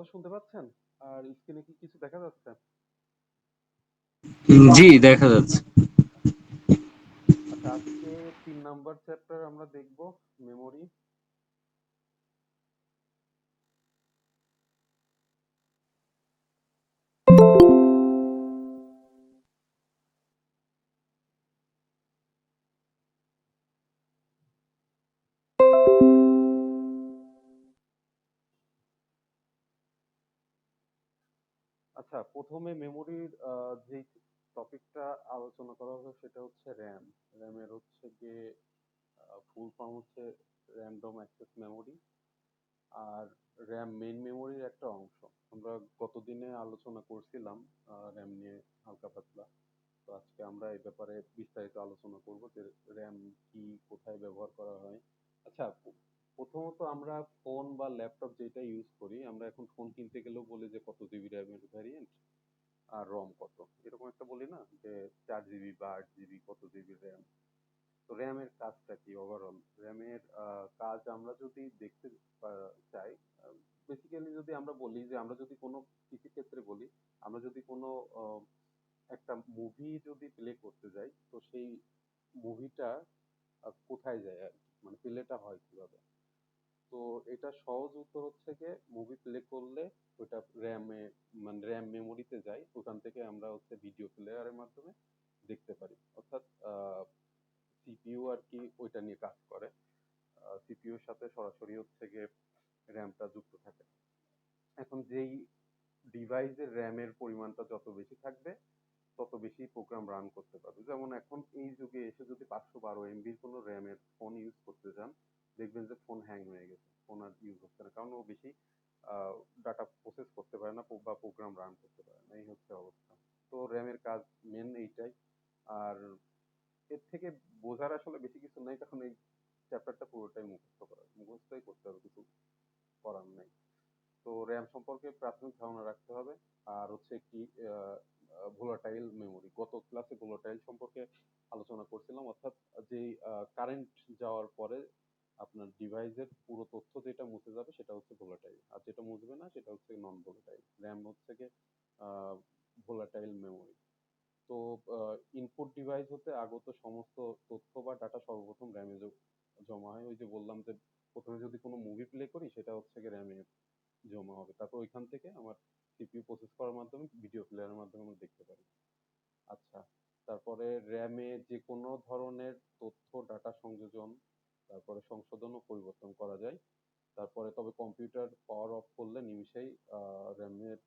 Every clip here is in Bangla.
কথা শুনতে পাচ্ছেন? আর স্ক্রিনে কি কিছু দেখা যাচ্ছে? জি, দেখা যাচ্ছে। আচ্ছা, আজকে ৩ নাম্বার চ্যাপ্টার আমরা দেখব, মেমোরি। আচ্ছা, প্রথমে মেমোরির যেই টপিকটা আলোচনা করা হবে সেটা হচ্ছে র্যাম। র্যামের হচ্ছে গিয়ে ফুল ফর্ম হচ্ছে র্যান্ডম অ্যাক্সেস মেমোরি। আর র্যাম মেইন মেমোরির একটা অংশ। আমরা গত দিনে আলোচনা করছিলাম র্যাম নিয়ে হালকা পাতলা। তো আজকে আমরা এই ব্যাপারে বিস্তারিত আলোচনা করব যে র্যাম কি, কোথায় ব্যবহার করা হয়। আচ্ছা, প্রথমত আমরা ফোন বা ল্যাপটপ যেটা ইউজ করি, আমরা এখন ফোন কিনতে গেলেও বলি যে কত জিবি র্যামের ভ্যারিয়েন্ট আর রম কত, এরকম একটা বলি না, যে 4 জিবি বা 8 জিবি, কত জিবি র্যাম। তো র্যামের কাজটা কি ওভারঅল? র্যামের কাজ আমরা যদি দেখতে চাই, বেসিক্যালি যদি আমরা বলি যে আমরা যদি কোনো কিছু ক্ষেত্রে বলি, আমরা যদি কোনো একটা মুভি যদি প্লে করতে যাই, তো সেই মুভিটা কোথায় যায় আর কি, মানে প্লেটা হয় কিভাবে। তো এটা সহজ উত্তর হচ্ছে গিয়ে মুভি প্লে করলে ওটা র্যামে, মানে র্যাম মেমোরিতে যায়, ওখান থেকে আমরা হচ্ছে ভিডিও প্লেয়ারের মাধ্যমে দেখতে পারি। অর্থাৎ সিপিইউ আর কি ওইটা নিয়ে কাজ করে। সিপিইউর সাথে সরাসরি হচ্ছে গিয়ে র্যামটা যুক্ত থাকে। এখন যেই ডিভাইসের র্যামের পরিমাণটা যত বেশি থাকবে, তত বেশি প্রোগ্রাম রান করতে পারবে। যেমন এখন এই যুগে এসে যদি 512 এমবির কোনো র্যামের ফোন ইউজ করতে যান, দেখবেন যে ফোন হ্যাং হয়ে গেছে, ফোন আর ইউজ হচ্ছে না, কারণ ও বেশি ডাটা প্রসেস করতে পারে না বা প্রোগ্রাম রান করতে পারে না, এই হচ্ছে অবস্থা। তো র্যামের কাজ মেন এইটাই। আর এর থেকে বোঝার আসলে বেশি কিছু নাই, কারণ এই চ্যাপ্টারটা পুরোটাই মুখস্থই করতে হবে, কিছু করার নাই। তো র্যাম সম্পর্কে প্রাথমিক ধারণা রাখতে হবে। আর হচ্ছে কি, ভোলাটাইল মেমোরি, গত ক্লাসে ভোলাটাইল সম্পর্কে আলোচনা করছিলাম, অর্থাৎ যেই কারেন্ট যাওয়ার পরে আপনার ডিভাইসের পুরো তথ্য যেটা মুছে যাবে সেটা হচ্ছে ভোলাটাইল, আর যেটা মুছবে না সেটা হচ্ছে নন ভোলাটাইল। র্যাম হচ্ছে গিয়ে ভোলাটাইল মেমোরি। তো ইনপুট ডিভাইস হতে আগত সমস্ত তথ্য বা ডাটা সর্বপ্রথম র্যামে জমা হয়। ওই যে বললাম যে প্রথমে যদি কোনো মুভি প্লে করি, সেটা হচ্ছে গিয়ে র্যামে জমা হবে, তারপর ওইখান থেকে আমার সিপিইউ প্রসেস করার মাধ্যমে ভিডিও প্লেয়ারের মাধ্যমে আমরা দেখতে পারি। আচ্ছা, তারপরে র্যামে যে কোনো ধরনের তথ্য ডাটা সংযোজন, তারপরে সংশোধন ও পরিবর্তন করা যায়। তারপরে তবে কম্পিউটার পাওয়ার অফ করলে নিমিষেই র্যামের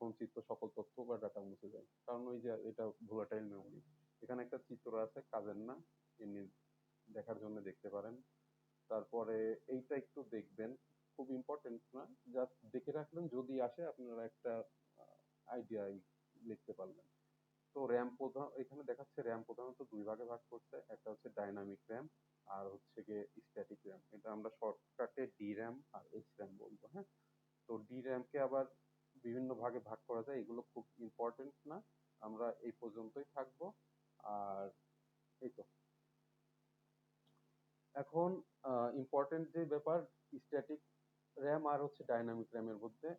সঞ্চিত সকল তথ্য বা ডাটা মুছে যায়, কারণ ওই যে এটা ভোলাটাইল মেমোরি। এখানে একটা চিত্র আছে, কাজের না, এমনি দেখার জন্য দেখতে পারেন। তারপরে এইটা একটু দেখবেন, খুব ইম্পর্টেন্ট না, জাস্ট দেখে রাখলেন, যদি আসে আপনারা একটা আইডিয়া লিখতে পারলেন। তো র্যাম প্রধান, এখানে দেখাচ্ছে র্যাম প্রধানত দুই ভাগে ভাগ করছে, একটা হচ্ছে ডাইনামিক র্যাম আর হচ্ছে গিয়ে স্ট্যাটিক র্যাম। এটা আমরা শর্টকাটে ডি র্যাম আর এইচ র্যাম বলবো, হ্যাঁ। তো ডি র্যামকে আবার বিভিন্ন ভাগে ভাগ করা যায়, এগুলো খুব ইম্পর্টেন্ট না, আমরা এই পর্যন্তই থাকবো। আর এই তো, এখন ইম্পর্টেন্ট যে ব্যাপার, স্ট্যাটিক র্যাম আর হচ্ছে ডাইনামিক র্যামের মধ্যে,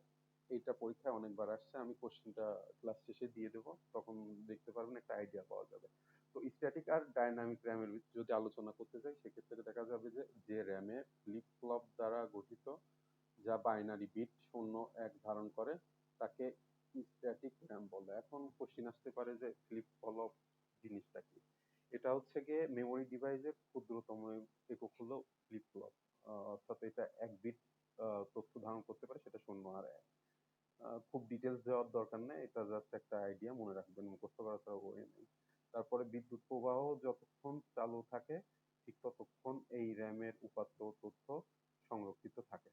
এইটা পরীক্ষায় অনেকবার আসছে, আমি কোশ্চেনটা ক্লাস শেষে দিয়ে দেবো, তখন দেখতে পারবেন, একটা আইডিয়া পাওয়া যাবে। তো স্ট্যাটিক আর ডাইনামিক র্যামের যদি আলোচনা করতে চাই, সেক্ষেত্রে দেখা যাবে যে যে র্যামে ফ্লিপ ফ্লপ দ্বারা গঠিত, যা বাইনারি বিট 0 1 ধারণ করে, তাকে স্ট্যাটিক র্যাম বলে। এখন কোশ্চেন আসতে পারে যে ফ্লিপ ফ্লপ জিনিসটা কি। এটা হচ্ছে গিয়ে মেমোরি ডিভাইসের ক্ষুদ্রতম একক হলো ফ্লিপ ফ্লপ। অর্থাৎ এটা 1 বিট তথ্য ধারণ করতে পারে, সেটা 0 আর 1। খুব ডিটেলস দেওয়ার দরকার নেই, এটা জাস্ট একটা আইডিয়া, মনে রাখবেন, মুখস্থ করার তো ওয়ে নেই। তারপরে বিদ্যুৎ প্রবাহ যতক্ষণ চালু থাকে, ঠিক ততক্ষণ এই র্যামের উপাত্ত তথ্য সংরক্ষিত থাকে।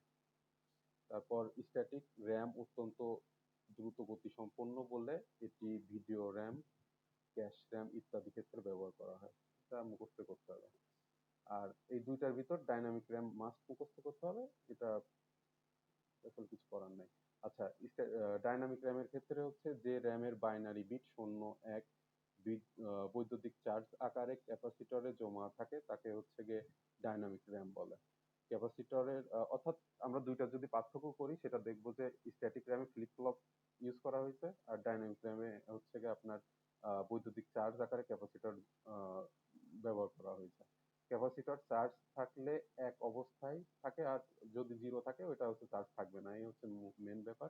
তারপর স্ট্যাটিক র্যাম অত্যন্ত দ্রুত গতি সম্পন্ন বলে এটি ভিডিও র্যাম, ক্যাশ র্যাম ইত্যাদি ক্ষেত্রে ব্যবহার করা হয়। এটা মুখস্থ করতে হবে। আর এই দুইটার ভিতর ডাইনামিক র্যাম মাস্ট মুখস্থ করতে হবে, এটা আসলে কিছু করার নাই। আচ্ছা, ডাইনামিক র্যামের ক্ষেত্রে হচ্ছে যে র্যামের বাইনারি বিট 0 1 বিট বৈদ্যুতিক চার্জ আকারে ক্যাপাসিটরে জমা থাকে, তাকে হচ্ছে গিয়ে ডাইনামিক র্যাম বলে। ক্যাপাসিটরের অর্থাৎ আমরা দুইটা যদি পার্থক্য করি সেটা দেখবো যে স্ট্যাটিক র্যামে ফ্লিপ ফ্লপ ইউজ করা হয়েছে আর ডাইনামিক র্যামে হচ্ছে গিয়ে আপনার বৈদ্যুতিক চার্জ আকারে ক্যাপাসিটর ব্যবহার করা হয়েছে। ক্যাপাসিটর চার্জ থাকলে এক অবস্থায় থাকে, আর যদি জিরো থাকে ওইটা হচ্ছে চার্জ থাকবে না, এই হচ্ছে মেন ব্যাপার।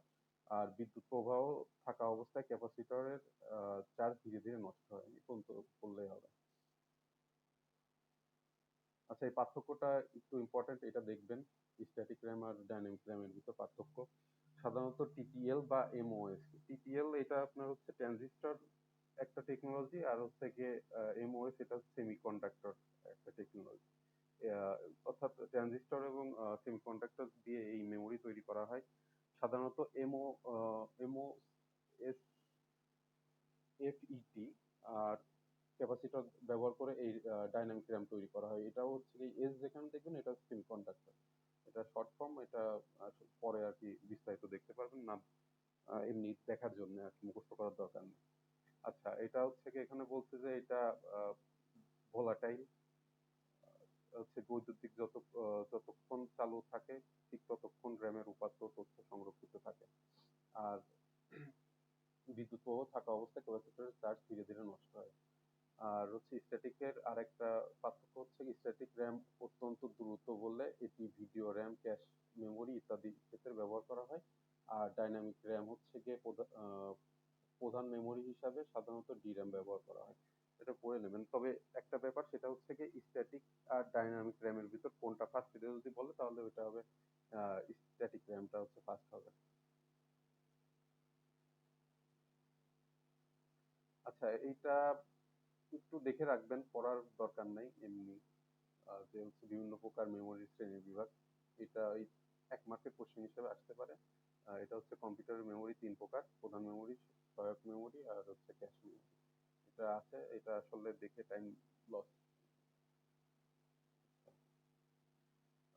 আর বিদ্যুৎ প্রবাহ থাকা অবস্থায় ক্যাপাসিটরের চার্জ ধীরে ধীরে নষ্ট হয়, এই পর্যন্ত বললেই হবে। আচ্ছা, এই পার্থক্যটা একটু ইম্পর্টেন্ট, এটা দেখবেন স্ট্যাটিক র্যাম আর ডাইনামিক র্যামের ভিতর পার্থক্য। সাধারণত টিটিএল বা এমওএস, টিটিএল এটা আপনার হচ্ছে ট্রানজিস্টর একটা টেকনোলজি, আর হচ্ছে গিয়ে এমওএস এটা সেমিকন্ডাক্টর একটা টেকনোলজি। অর্থাৎ ট্রানজিস্টর এবং সেমিকন্ডাক্টর দিয়ে এই মেমোরি তৈরি করা হয়। সাধারণত এমও এস এফইটি আর ক্যাপাসিটর ব্যবহার করে এই ডাইনামিক র্যাম তৈরি করা হয়। এটাও হচ্ছে এই এস যেখানে দেখবেন এটা সেমিকন্ডাক্টর, এটা শর্ট ফর্ম। এটা পরে আর কি বিস্তারিত দেখতে পারবেন না, এমনি দেখার জন্য আর কি, মুখস্থ করার দরকার নেই। আচ্ছা, এটা হচ্ছে কি এখানে বলছে যে এটা ভোলাটাইল, হচ্ছে বৈদ্যুতিক যতক্ষণ চালু থাকে ঠিক ততক্ষণ র্যামের উপাত্ত তথ্য সংরক্ষিত থাকে। আর বিদ্যুৎ প্রবাহ থাকা অবস্থায় ক্যাপাসিটরের চার্জ ধীরে ধীরে নষ্ট হয়। আর হচ্ছে স্ট্যাটিকের আরেকটা পার্থক্য হচ্ছে স্ট্যাটিক র্যাম অত্যন্ত দ্রুত বললে এটি ভিডিও র্যাম, ক্যাশ মেমোরি ইত্যাদি ক্ষেত্রে ব্যবহার করা হয়। আর ডাইনামিক র্যাম হচ্ছে গিয়ে প্রধান মেমোরি হিসাবে সাধারণত ডির্যাম ব্যবহার করা হয়। এটা পড়ে নেবেন। তবে একটা ব্যাপার সেটা হচ্ছে গিয়ে স্ট্যাটিক আর ডাইনামিক র্যামের ভিতর কোনটা ফার্স্ট, এটা যদি বলে তাহলে ওইটা হবে স্ট্যাটিক র্যামটা হচ্ছে ফার্স্ট হবে। আচ্ছা, এইটা একটু দেখে রাখবেন, পড়ার দরকার নাই এমনি। যে হচ্ছে বিভিন্ন প্রকার মেমোরি শ্রেণী বিভাগ, এটা ওই 1 মার্কের কোশ্চেন হিসেবে আসতে পারে। এটা হচ্ছে কম্পিউটারের মেমোরি 3 প্রকার: প্রধান মেমোরি, সহায়ক মেমোরি আর হচ্ছে ক্যাশ মেমোরি। এটা আছে, এটা আসলে দেখে টাইম লস।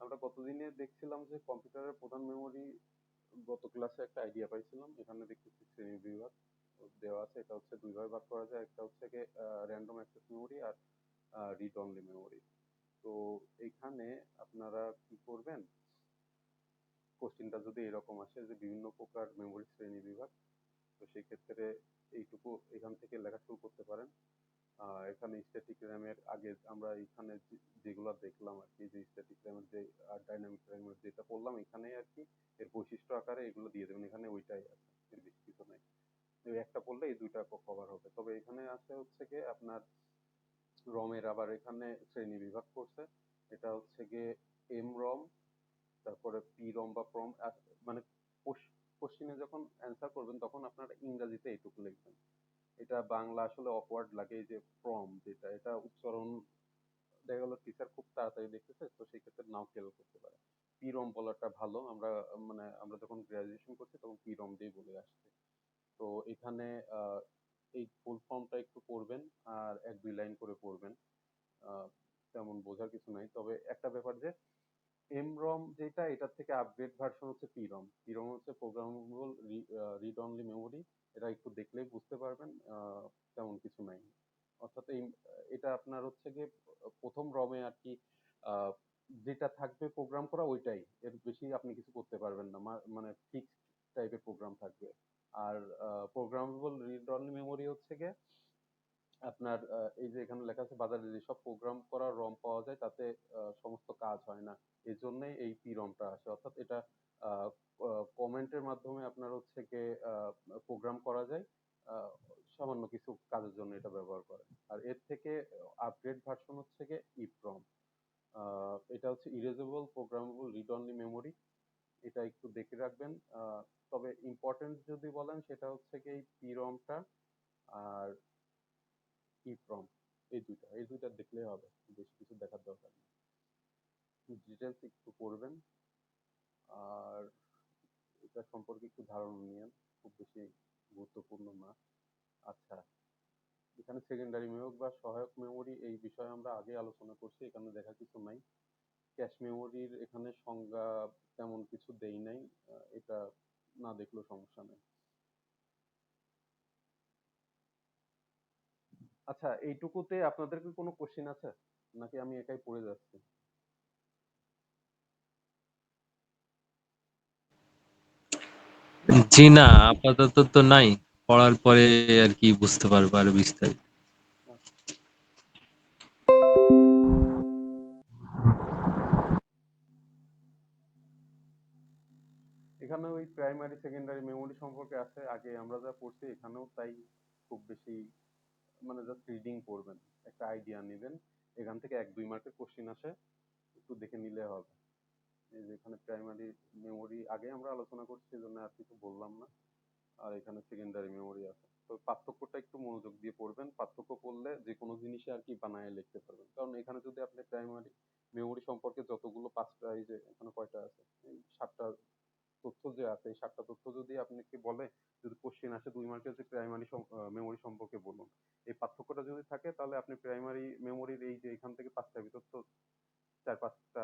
আমরা গতদিনে দেখছিলাম যে কম্পিউটারের প্রধান মেমোরি, গত ক্লাসে একটা আইডিয়া পাইছিলাম, এখানে দেখতেছি শ্রেণী বিভাগ দেওয়া আছে। এটা হচ্ছে দুই ভাবে ভাগ করা যায়, একটা হচ্ছে গিয়ে র্যান্ডম অ্যাক্সেস মেমোরি আর রিড অনলি মেমোরি। তো এইখানে আপনারা কি করবেন, কোশ্চেনটা যদি এরকম আসে যে বিভিন্ন প্রকার মেমোরি শ্রেণী বিভাগ, তো সেই ক্ষেত্রে এইটুকু এখান থেকে লেখা শুরু করতে পারেন। এখানে স্ট্যাটিক র্যামের আগে আমরা এখানে যেগুলো দেখলাম আর কি, যে স্ট্যাটিক র্যামের যে ডাইনামিক র্যামের যেটা বললাম এখানে আর কি, এর বৈশিষ্ট্য আকারে এগুলো দিয়ে দেবেন, এখানে ওইটাই আছে, এর বেশি কিছু নাই। এই একটা পড়লে এই দুইটা কভার হবে। তবে এখানে আছে হচ্ছে গিয়ে আপনার রমের আবার এখানে শ্রেণী বিভাগ করছে। এটা হচ্ছে গিয়ে এম রম, তারপরে পি রম বা প্রম, মানে কোশ্চিনে যখন অ্যান্সার করবেন তখন আপনারা ইংরেজিতে এইটুকু লিখবেন। এটা বাংলা আসলে অকওয়ার্ড লাগে, এই যে প্রম যেটা, এটা উচ্চারণ দেখা গেল টিচার খুব তাড়াতাড়ি দেখতেছে, তো সেই ক্ষেত্রে নাও খেয়াল করতে পারে। পিরম বলাটা ভালো, আমরা মানে আমরা যখন গ্রাজুয়েশন করছি তখন পিরম দিয়ে বলে আসছি। তো এখানে আহ, এই ফুল ফর্মটা একটু পড়বেন আর 1-2 লাইন করে পড়বেন। আহ, তেমন বোঝার কিছু নাই, তবে একটা ব্যাপার যে এমরম যেটা, এটার থেকে আপগ্রেড ভার্সন হচ্ছে পিরম। পিরম হচ্ছে প্রোগ্রামেবল রিড অনলি মেমোরি। এটা একটু দেখলেই বুঝতে পারবেন, তেমন কিছু নাই। অর্থাৎ এটা আপনার হচ্ছে গিয়ে প্রথম রমে আর কি, আহ, যেটা থাকবে প্রোগ্রাম করা ওইটাই, এর বেশি আপনি কিছু করতে পারবেন না, মানে ফিক্সড টাইপের প্রোগ্রাম থাকবে। আর প্রোগ্রামেবল রিড অনলি মেমোরি হচ্ছে গিয়ে আপনার এই যে এখানে লেখা আছে বাজারে যেসব প্রোগ্রাম করা রম পাওয়া যায় তাতে সমস্ত কাজ হয় না, এই জন্যই এই পি রমটা আসে। অর্থাৎ এটা কমেন্টের মাধ্যমে আপনার হচ্ছে গিয়ে প্রোগ্রাম করা যায়, আহ, সামান্য কিছু কাজের জন্য এটা ব্যবহার করে। আর এর থেকে আপগ্রেড ভার্সন হচ্ছে গিয়ে ইপ্রম। এটা হচ্ছে erasable programmable read only memory, এটা একটু দেখে রাখবেন। তবে ইম্পর্টেন্ট যদি বলেন সেটা হচ্ছে কি এই পিরমটা আর ইপ্রম, এই দুইটা দেখলেই হবে, বেশি কিছু দেখার দরকার নেই। ডিটেলস একটু পড়বেন আর এটা সম্পর্কে একটু ধারণা নিয়েন, খুব বেশি গুরুত্বপূর্ণ না। আচ্ছা, এখানে সেকেন্ডারি মেমোরি বা সহায়ক মেমোরি এই বিষয়ে আমরা আগে আলোচনা করছি, এখানে দেখা কিছু নাই। ক্যাশ মেমোরির এখানে সংজ্ঞা তেমন কিছু দেই নাই, এটা না দেখলেও সমস্যা নেই। আচ্ছা, এইটুকুতে আপনাদের কি কোনো কোশ্চেন আছে নাকি আমি একাই পড়ে যাচ্ছি? জি না, আপাতত তো নাই। পড়ার পরে আর কি বুঝতে পারবো আরো বিস্তারিত। এখানে ওই প্রাইমারি সেকেন্ডারি মেমোরি সম্পর্কে আছে, আগে আমরা যা পড়ছি এখানেও তাই। খুব বেশি মানে জাস্ট রিডিং করবেন, একটা আইডিয়া নেবেন, এখান থেকে 1-2 মার্কের কোশ্চিন আসে, একটু দেখে নিলে হবে। এই যে এখানে প্রাইমারি মেমোরি আগে আমরা আলোচনা করছি, এই জন্য আর কিছু বললাম না। আর এখানে সেকেন্ডারি মেমোরি আছে, তো পার্থক্যটা একটু মনোযোগ দিয়ে পড়বেন। পার্থক্য পড়লে যে কোনো জিনিসে আর কি বানায় লিখতে পারবেন। কারণ এখানে যদি আপনি প্রাইমারি মেমোরি সম্পর্কে যতগুলো 5টা, এই যে এখানে কয়টা আছে, এই 7টা তথ্য যে আছে, এই 7টা তথ্য যদি আপনাকে বলে, যদি কোশ্চেন আসে 2 মার্কের যে প্রাইমারি মেমোরি সম্পর্কে বলুন, এই পার্থক্যটা যদি থাকে তাহলে আপনি প্রাইমারি মেমোরির এই যে এখান থেকে 5টার ভিতর তো 4-5টা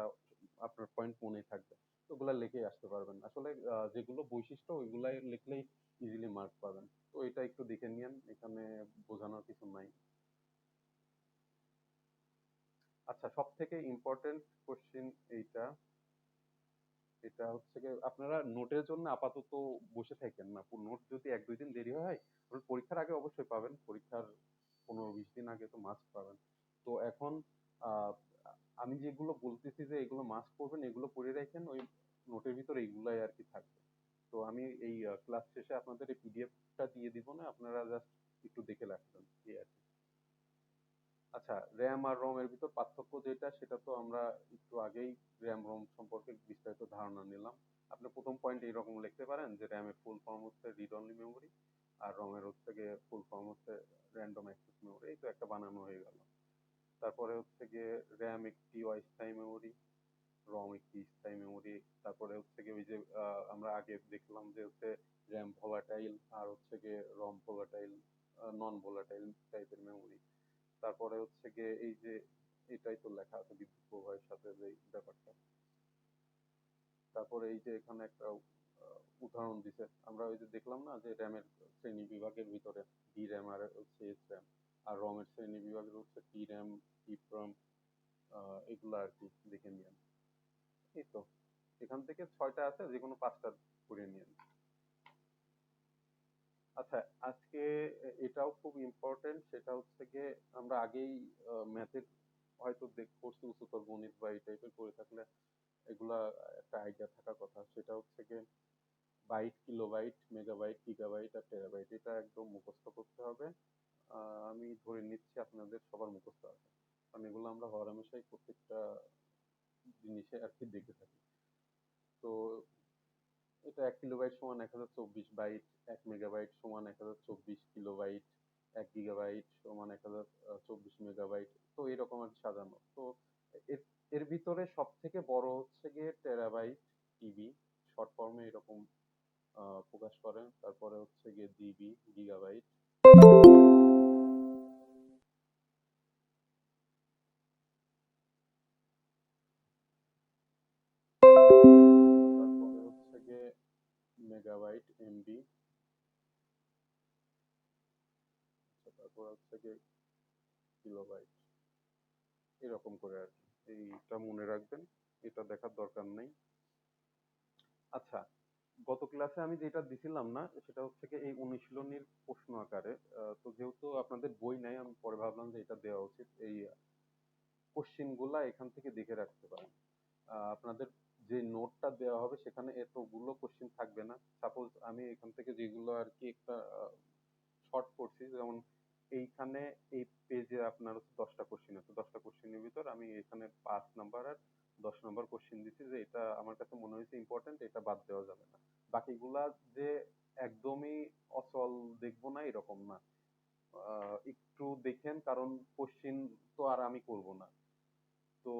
আপনার পয়েন্ট মনেই থাকবে, তো ওগুলা লিখেই আসতে পারবেন। আসলে যেগুলো বৈশিষ্ট্য ওইগুলাই লিখলেই ইজিলি মার্ক পাবেন। তো এটা একটু দেখে নিয়েন, এখানে বোঝানোর কিছু নাই। আচ্ছা, সব থেকে ইম্পর্টেন্ট কোশ্চেন এইটা, এটা হচ্ছে গিয়ে আপনারা নোটের জন্য আপাতত বসে থাকেন না। নোট যদি 1-2 দিন দেরি হয়, তবে পরীক্ষার আগে অবশ্যই পাবেন। পরীক্ষার 15-20 দিন আগে তো মাস্ট পাবেন। তো এখন আহ, আমি যেগুলো বলতেছি যে এগুলো মাস্ট করবেন, এগুলো পড়ে রাখেন, ওই নোটের ভিতরে এইগুলাই আর কি থাকবে। তো আমি এই ক্লাস শেষে আপনাদের এই পিডিএফটা দিয়ে দিব, না আপনারা জাস্ট একটু দেখে রাখবেন, এই আর কি। আচ্ছা, র্যাম আর রম এর ভিতর পার্থক্য যেটা, সেটা তো আমরা একটু আগেই র্যাম রম সম্পর্কে বিস্তারিত ধারণা নিলাম। আপনি প্রথম পয়েন্ট এইরকম লিখতে পারেন যে র্যামের ফুল ফর্ম হচ্ছে রিড অনলি মেমোরি, আর রমের হচ্ছে গিয়ে ফুল ফর্ম হচ্ছে র্যান্ডম অ্যাক্সেস মেমোরি। এই তো একটা বানানো হয়ে গেল। তারপরে হচ্ছে গিয়ে র্যাম একটি অস্থায়ী মেমোরি, রম একটি স্থায়ী মেমোরি। তারপরে হচ্ছে গিয়ে ওই যে আমরা আগে দেখলাম যে হচ্ছে র্যাম ভোলাটাইল, আর হচ্ছে গিয়ে রম ভোলাটাইল, নন ভোলাটাইল টাইপের মেমোরি। তারপরে হচ্ছে গিয়ে এই যে এটাই তো লেখা আছে বিদ্যুৎ প্রবাহের সাথে যে ব্যাপারটা। তারপরে এই যে এখানে একটা উদাহরণ দিছে, আমরা ওই যে দেখলাম না যে র্যামের শ্রেণী বিভাগের ভিতরে ডি র্যাম আর হচ্ছে এস র্যাম, আর রমের শ্রেণী বিভাগের হচ্ছে টি র্যাম, ইপ্রম, এগুলা আর কি দেখে নিয়েন। এই তো এখান থেকে 6টা আছে, যে কোনো 5টা করে নিয়েন। আচ্ছা, আজকে এটাও খুব ইম্পর্টেন্ট, সেটা হচ্ছে গিয়ে আমরা আগেই ম্যাথের হয়তো পড়ছি, উচ্চতর গণিত বা এই টাইপের করে থাকলে এগুলা একটা আইডিয়া থাকার কথা। সেটা হচ্ছে গিয়ে বাইট, কিলোবাইট, মেগাবাইট, গিগাবাইট আর টেরাবাইট, এটা একদম মুখস্থ করতে হবে। আমি ধরে নিচ্ছি আপনাদের সবার মুখস্থ আছে, কারণ এগুলো আমরা হরহামেশাই প্রত্যেকটা জিনিসে আর কি দেখে থাকি। তো এটা 1 কিলোবাইট সমান 1024 বাইট, 1 মেগাবাইট সমান 1024 কিলোবাইট, 1 গিগাবাইট সমান 1024 মেগাবাইট। তো এরকম আর কি সাজানো। তো এর এর ভিতরে সব থেকে বড় হচ্ছে গিয়ে টেরাবাইট, টিবি শর্ট ফর্মে এরকম প্রকাশ করেন। তারপরে হচ্ছে গিয়ে জিবি, গিগাবাইট। তারপরে হচ্ছে গিয়ে মেগাবাইট, এমবি। তারপর হচ্ছে গিয়ে কিলোবাইট, এরকম করে আর কি। এইটা মনে রাখবেন, এটা দেখার দরকার নেই। আচ্ছা, গত ক্লাসে আমি যেটা দিছিলাম না, সেটা হচ্ছে কি এই অনুশীলনীর প্রশ্ন আকারে। তো যেহেতু আপনাদের বই নাই, আমি পরে ভাবলাম যে এটা দেওয়া উচিত। এই কোশ্চিন গুলা এখান থেকে দেখে রাখতে পারেন। আপনাদের যে নোটটা দেওয়া হবে সেখানে এতগুলো কোশ্চিন থাকবে না। সাপোজ আমি এখান থেকে যেগুলো আর কি একটা শর্ট করছি, যেমন এইখানে এই পেজে আপনার 10টা কোশ্চিন আছে, 10টা কোশ্চিনের ভিতর আমি এখানে 5 নাম্বার আর 10 নাম্বার কোশ্চিন দিচ্ছি, যে এটা আমার কাছে মনে হয়েছে ইম্পর্টেন্ট, এটা বাদ দেওয়া যাবে না। বাকিগুলা যে একদমই অচল দেখবো না এরকম না। একটু দেখেন, কারণ কোশ্চিন তো আর আমি করব না। তো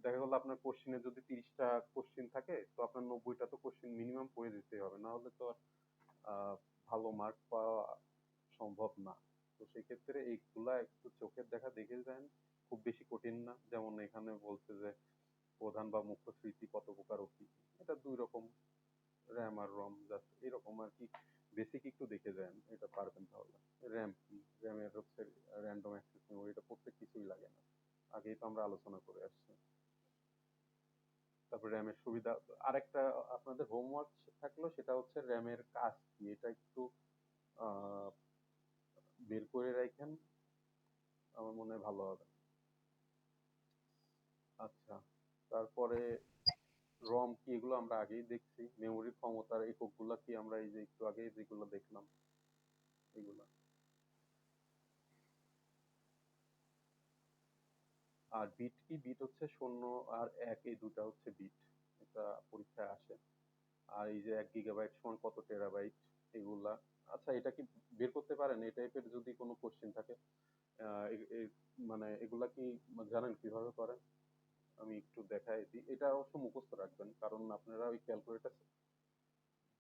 দেখা গেল আপনার কোশ্চিনে যদি 30টা কোশ্চিন থাকে, তো আপনার 90টা তো কোশ্চিন মিনিমাম করে দিতে হবে, না হলে তো আর আহ, ভালো মার্ক পাওয়া সম্ভব না। তো সেক্ষেত্রে এইগুলা একটু চোখের দেখা দেখে যান, খুব বেশি কঠিন না। যেমন এখানে বলছে যে প্রধান বা মুখ্য স্মৃতি কত প্রকার ও কি কি। এটা 2 রকম, র্যাম আর রম, জাস্ট এরকম আর কি। বেসিক একটু দেখে যান, এটা পারবেন তাহলে। র্যাম কি, র্যামের হচ্ছে র্যান্ডম অ্যাক্সেস মেমোরি, এটা প্রত্যেক কিছুই লাগে না, আগেই তো আমরা আলোচনা করে আসছি। তারপর র্যামের সুবিধা। আরেকটা আপনাদের হোমওয়ার্ক থাকলো, সেটা হচ্ছে র্যামের কাজ কি, এটা একটু আহ, বের করে রাখেন, আমার মনে হয় ভালো হবে। আচ্ছা, তারপরে রম কি, এগুলো আমরা আগেই দেখছি। মেমোরির ক্ষমতার এককগুলো কি, আমরা এই যে একটু আগে যেগুলো দেখলাম এগুলো। আর বিট কি, বিট হচ্ছে 0 আর 1, এই দুটা হচ্ছে বিট, এটা পরীক্ষায় আসে। আর এই যে 1 GB সমান কত টেরাবাইট, এগুলা। আচ্ছা, এটা কি বের করতে পারেন? এই টাইপের যদি কোনো কোশ্চেন থাকে, মানে এগুলা কি জানেন কিভাবে করেন? আমি একটু দেখাই দিই। এটা অবশ্য মুখস্থ রাখবেন, কারণ আপনারা ওই ক্যালকুলেটর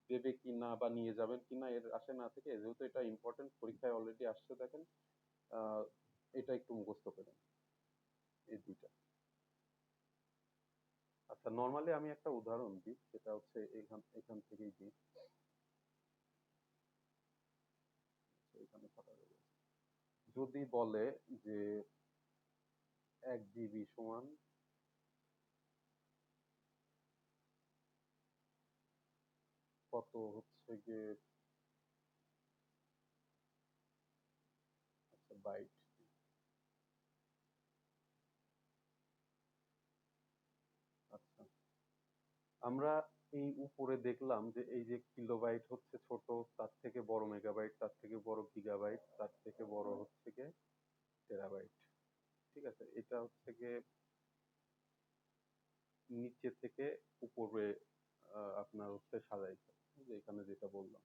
দেবে কিনা বা নিয়ে যাবেন কিনা এর আশা না থেকে, যেহেতু এটা ইম্পর্টেন্ট, পরীক্ষায় অলরেডি আসছে দেখেন, আহ, এটা একটু মুখস্থ করেন, এই দুইটা। আচ্ছা, নর্মালি আমি একটা উদাহরণ দিই, সেটা হচ্ছে এখান এখান থেকেই দিই। এখানে কথা বলি। যদি বলে যে 1 GB সমান কত হচ্ছে গিয়ে, আচ্ছা বাইট। আচ্ছা, আমরা এই উপরে দেখলাম যে এই যে কিলোবাইট হচ্ছে ছোট, তার থেকে বড় মেগাবাইট, তার থেকে বড় গিগাবাইট, তার থেকে বড় হচ্ছে গিয়ে টেরাবাইট। ঠিক আছে, এটা হচ্ছে গিয়ে নিচে থেকে উপরে আপনার হচ্ছে সাজাইছে, এই যে এখানে যেটা বললাম।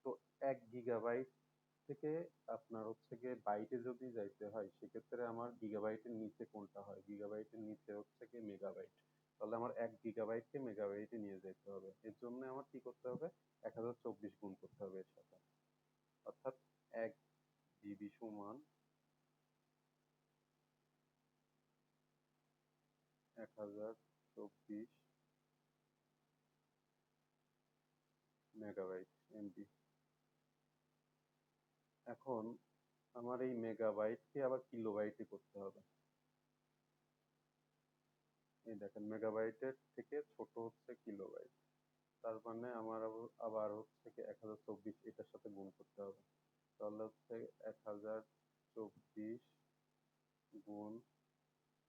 তো 1 GB থেকে আপনার হচ্ছে গিয়ে বাইটে যদি যাইতে হয়, সেক্ষেত্রে আমার গিগাবাইটের নিচে কোনটা হয়? গিগাবাইটের নিচে হচ্ছে গিয়ে মেগাবাইট। তাহলে আমার 1 GB-কে মেগাবাইটে নিয়ে যেতে হবে। এর জন্য আমার কি করতে হবে? 1024 গুণ করতে হবে এর সাথে। অর্থাৎ 1 GB সমান 1024 মেগাবাইট এমবি। এখন আমার এই মেগাবাইটকে আবার কিলোবাইটে করতে হবে। এই দেখেন, মেগাবাইটের থেকে ছোট হচ্ছে কিলোবাইট। তার মানে আমার আবার হচ্ছে কি 1024 এটার সাথে গুণ করতে হবে। তাহলে হচ্ছে 1024 গুণ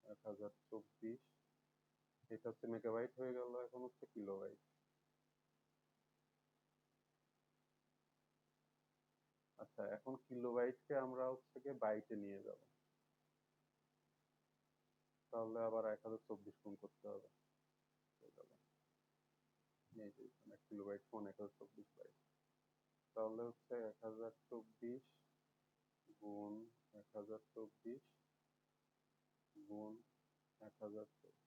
1024, এটা হচ্ছে মেগাবাইট হয়ে গেল, এখন হচ্ছে কিলোবাইট। আচ্ছা, এখন কিলোবাইটকে আমরা হচ্ছে কি বাইটে নিয়ে যাব। তাহলে আবার 1024 গুণ করতে হবে। হয়ে গেল। এই যে এখানে কিলোবাইট সমান 1024 বাইট। তাহলে হচ্ছে 1024 গুণ 1024 গুণ 1024,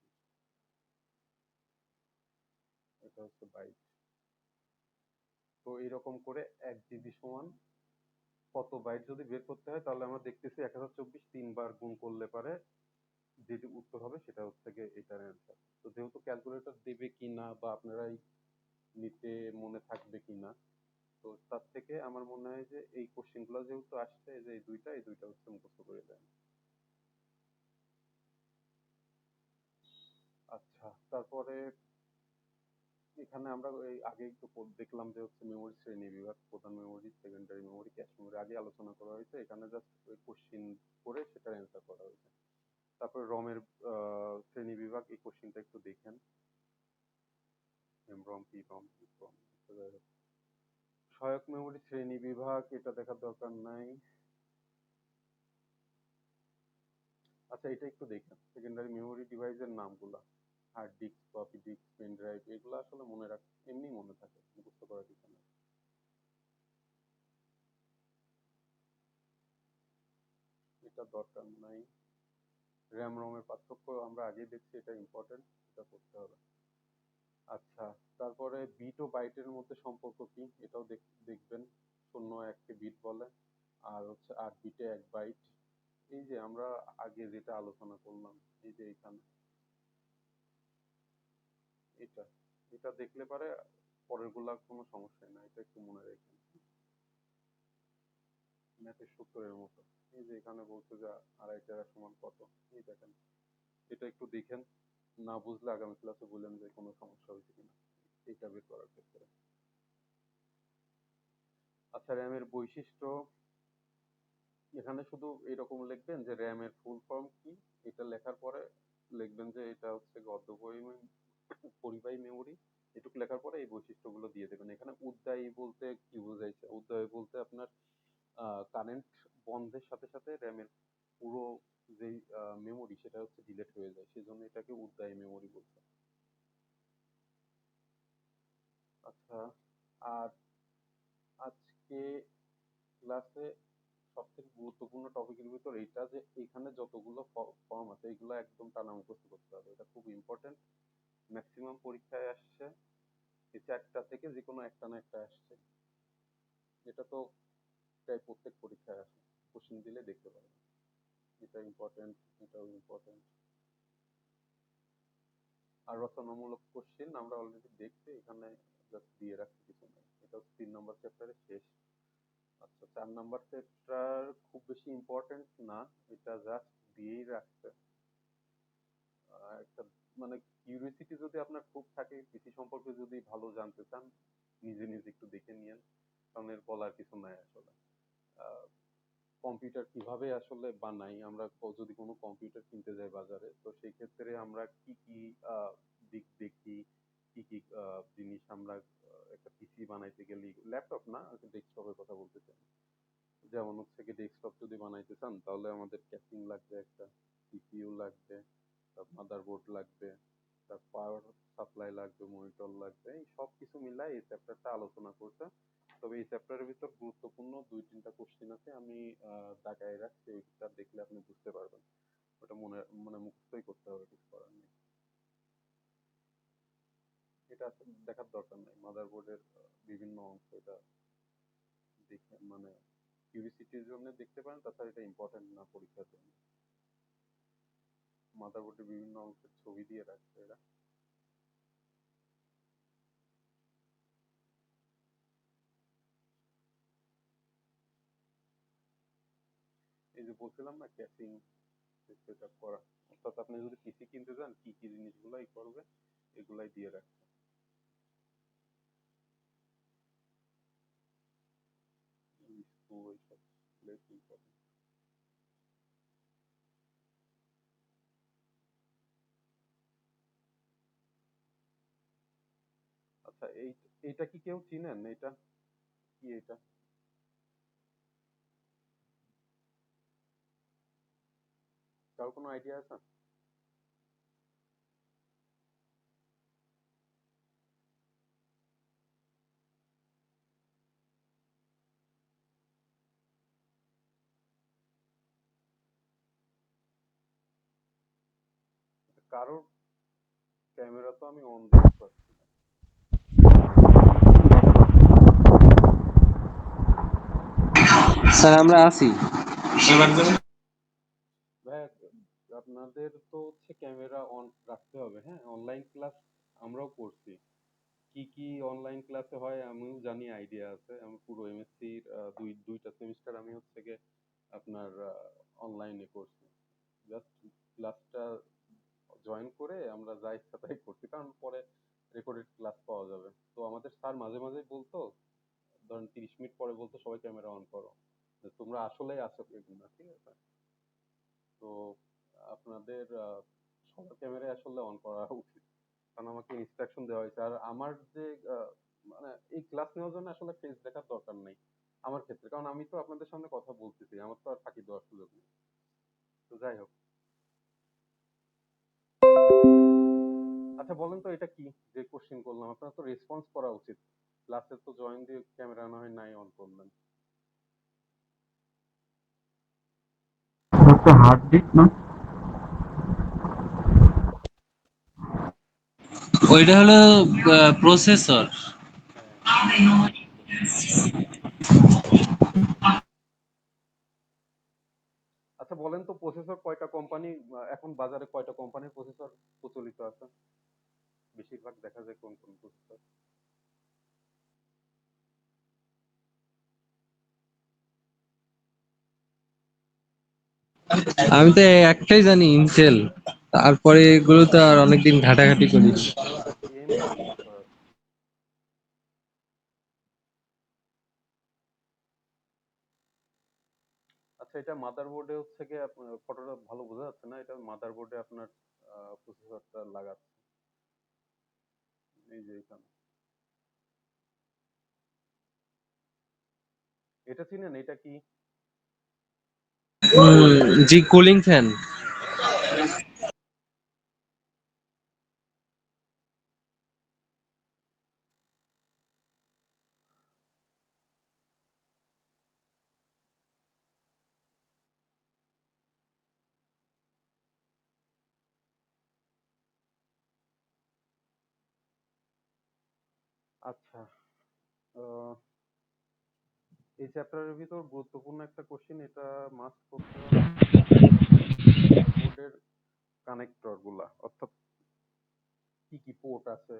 এটা হচ্ছে বাইট। তো এইরকম করে 1 GB সমান কত বাইট যদি বের করতে হয়, তাহলে আমরা দেখতেছি 1024 3 বার গুণ করলে পারে যেটি উত্তর হবে সেটা হচ্ছে গিয়ে এটার অ্যান্সার। তো যেহেতু ক্যালকুলেটর দেবে কিনা বা আপনারাই নিতে মনে থাকবে কিনা, তো তার থেকে আমার মনে হয় যে এই কোশ্চেন গুলো যেহেতু আসছে, এই যে এই দুইটা হচ্ছে মুখস্থ করে দেন। আচ্ছা, তারপরে এখানে আমরা এই আগে একটু দেখলাম যে হচ্ছে মেমোরি শ্রেণী বিভাগ, প্রধান memory, secondary memory, cache memory আগে আলোচনা করা হয়েছে। এখানে জাস্ট ওই কোশ্চিন করে সেটার অ্যান্সার করা হয়েছে। তারপরে রমের শ্রেণী বিভাগ, এই কোশ্চিনটা একটু দেখেন। এমরম, পিরম, ইপ্রম, সহায়ক মেমোরি শ্রেণী বিভাগ, এটা দেখার দরকার নাই। আচ্ছা, এটা একটু দেখেন, সেকেন্ডারি মেমোরি ডিভাইসের নামগুলা। Hard disk, floppy disk, pen drive, এগুলো আসলে মনে রাখ, এমনি মনে থাকে, মুখস্থ করার কিছু না। এটা দরকার নাই। র্যাম রমের পার্থক্য আমরা আগেই দেখছি, এটা ইম্পর্টেন্ট, এটা করতে হবে। আচ্ছা, তারপরে বিট ও বাইটের মধ্যে সম্পর্ক কি, এটাও দেখবেন। 0 1-কে বিট বলে, আর হচ্ছে 8 বিটে 1 বাইট। এই যে আমরা আগে যেটা আলোচনা করলাম, এই যে এখানে এটা এটা দেখলে পারে পরের গুলা কোনো সমস্যা নাই, এটা একটু মনে রাখেন, ম্যাথের সূত্রের মতো। এই যে এখানে বলছে যে 2.5 টেরা সমান কত, এই দেখেন, এটা একটু দেখেন। না বুঝলে আগামী ক্লাসে বললেন যে কোনো সমস্যা হয়েছে কিনা এটা বের করার ক্ষেত্রে। আচ্ছা, র্যামের বৈশিষ্ট্য এখানে শুধু এরকম লিখবেন যে র্যামের ফুল ফর্ম কি, এটা লেখার পরে লিখবেন যে এটা হচ্ছে পরিবাহী মেমোরি। এটুকু লেখার পরে এই বৈশিষ্ট্যগুলো দিয়ে দেবেন। এখানে উদ্বায়ী বলতে কি বোঝাইছে? উদ্বায়ী বলতে আপনার কারেন্ট বন্ধের সাথে সাথে র্যামের পুরো যেই মেমোরি সেটা হচ্ছে ডিলেট হয়ে যায়, সেজন্য এটাকে উদ্বায়ী মেমোরি বলছে। আচ্ছা, আর আজকে ক্লাসে সবথেকে গুরুত্বপূর্ণ টপিকের ভিতর এইটা যে এখানে যতগুলো ফর্ম আছে এগুলো একদম টানা মুখস্থ করতে হবে, এটা খুব ইম্পর্টেন্ট। ম্যাক্সিমাম পরীক্ষায় আসছে এই চারটা থেকে যে কোনো একটা না একটা আসছে। এটা তো প্রায় প্রত্যেক পরীক্ষায় আসে, কোশ্চেন দিলে দেখতে পাবেন। এটা ইম্পর্টেন্ট, এটাও ইম্পর্টেন্ট। আর রচনামূলক কোশ্চেন আমরা অলরেডি দেখছি, এখানে জাস্ট দিয়ে রাখছি, কিছু নাই। এটা হচ্ছে 3 নম্বর চ্যাপ্টারের শেষ। আচ্ছা, 4 নম্বর চ্যাপ্টার খুব বেশি ইম্পর্টেন্ট না, এটা জাস্ট দিয়েই রাখছে। একটা মানে কিউরিওসিটি যদি আপনার খুব থাকে, পিসি সম্পর্কে যদি ভালো জানতে চান, নিজে নিজে একটু দেখে নিয়েন, কারণ এর বলার কিছু নাই আসলে। কম্পিউটার কিভাবে আসলে বানাই আমরা, যদি কোনো কম্পিউটার কিনতে যাই বাজারে, তো সেই ক্ষেত্রে আমরা কি কি দিক দেখি, কি কি জিনিস আমরা একটা পিসি বানাইতে গেলে, ল্যাপটপ না, ডেস্কটপের কথা বলতে চাই। যেমন হচ্ছে কি ডেস্কটপ যদি বানাইতে চান তাহলে আমাদের ক্যাসিং লাগবে, একটা সিপিইউ লাগবে, তার মাদারবোর্ড লাগবে, তার পাওয়ার সাপ্লাই লাগবে, মনিটর লাগবে, এই সব কিছু মিলাই এই চ্যাপ্টারটা আলোচনা করছে। তবে এই চ্যাপ্টারের ভিতর গুরুত্বপূর্ণ 2-3টা কোশ্চেন আছে, আমি দাগায় রাখছি, ওইটা দেখলে আপনি বুঝতে পারবেন। ওটা মনে মানে মুখস্থই করতে হবে, কিছু করার নেই। এটা আসলে দেখার দরকার নাই, মাদারবোর্ডের বিভিন্ন অংশ এটা দেখে মানে কিউরিসিটির জন্য দেখতে পারেন, তাছাড়া এটা ইম্পর্টেন্ট না পরীক্ষার জন্য। মাদারবোর্ডের বিভিন্ন অংশের ছবি দিয়ে রাখছে এরা। এই যে বলছিলাম না ক্যাসিং সেট আপ করা, অর্থাৎ আপনি যদি পিসি কিনতে যান কি কি জিনিসগুলাই করবে এগুলাই দিয়ে রাখছে। স্ক্রু এইসব ইম্পর্টেন্ট। আচ্ছা, এইটা কি কেউ চিনেন? এটা কি? এটা কারো কোনো আইডিয়া আছে? কারোর ক্যামেরা তো আমি অন দেখতে পাচ্ছি না। স্যার আমরা আছি। ভাই, আপনাদের তো হচ্ছে ক্যামেরা অন রাখতে হবে, হ্যাঁ, অনলাইন ক্লাস আমরাও করছি। কি কি অনলাইন ক্লাসে হয় আমিও জানি, আইডিয়া আছে। আমি পুরো এমএসসির দুইটা সেমিস্টার আমি হচ্ছে গিয়ে আপনার অনলাইনে করছি। জাস্ট ক্লাসটা জয়েন করে আমরা যা ইচ্ছা তাই করছি, কারণ পরে রেকর্ডেড ক্লাস পাওয়া যাবে। তো আমাদের স্যার মাঝে মাঝে বলতো, ধরেন 30 মিনিট পরে বলতো সবাই ক্যামেরা অন করো, যে তোমরা আসলেই আছো কিনা, ঠিক আছে? তো আপনাদের সবার ক্যামেরা আসলে অন করা উচিত, কারণ আমাকে ইনস্ট্রাকশন দেওয়া হয়েছে। আর আমার যে মানে এই ক্লাস নেওয়ার জন্য আসলে ফেস দেখার দরকার নেই আমার ক্ষেত্রে, কারণ আমি তো আপনাদের সামনে কথা বলতেছি, আমার তো আর ফাঁকি দেওয়ার সুযোগ নেই। তো যাই হোক, আচ্ছা বলেন তো এটা কি, যে কোশ্চেন করলাম আপনার তো রেসপন্স করা উচিত। ক্লাসে তো জয়েন দিয়ে ক্যামেরা না হয় নাই অন করলেন। একটা হার্ড ডিস্ক না? ওইটা হলো প্রসেসর। হ্যাঁ হ্যাঁ, প্রসেসর। আচ্ছা বলেন তো প্রসেসর কয়টা কোম্পানি, এখন বাজারে কয়টা কোম্পানির প্রসেসর প্রচলিত আছে? বেশিরভাগ দেখা যায় কোন কোন প্রসেসর? আমি তো একটাই জানি, ইন্টেল। তারপরে এগুলো তো আর অনেকদিন ঘাটাঘাটি করিনি। এমনি আহ, আচ্ছা, এটা মাদারবোর্ডে হচ্ছে গিয়ে আপনার ফটোটা ভালো বোঝা যাচ্ছে না, এটা মাদারবোর্ডে আপনার প্রসেসরটা লাগাচ্ছে এই যে এখানে। এটা চিনেন, এটা কি? জি, কুলিং ফ্যান। হ্যাঁ। আচ্ছা, আহ, এই চ্যাপ্টারের ভিতর গুরুত্বপূর্ণ একটা কোশ্চেন, এটা মাস্ট করতে হবে, সেটা হচ্ছে গিয়ে মাদারবোর্ডের কানেক্টর গুলা, অর্থাৎ কি কি পোর্ট আছে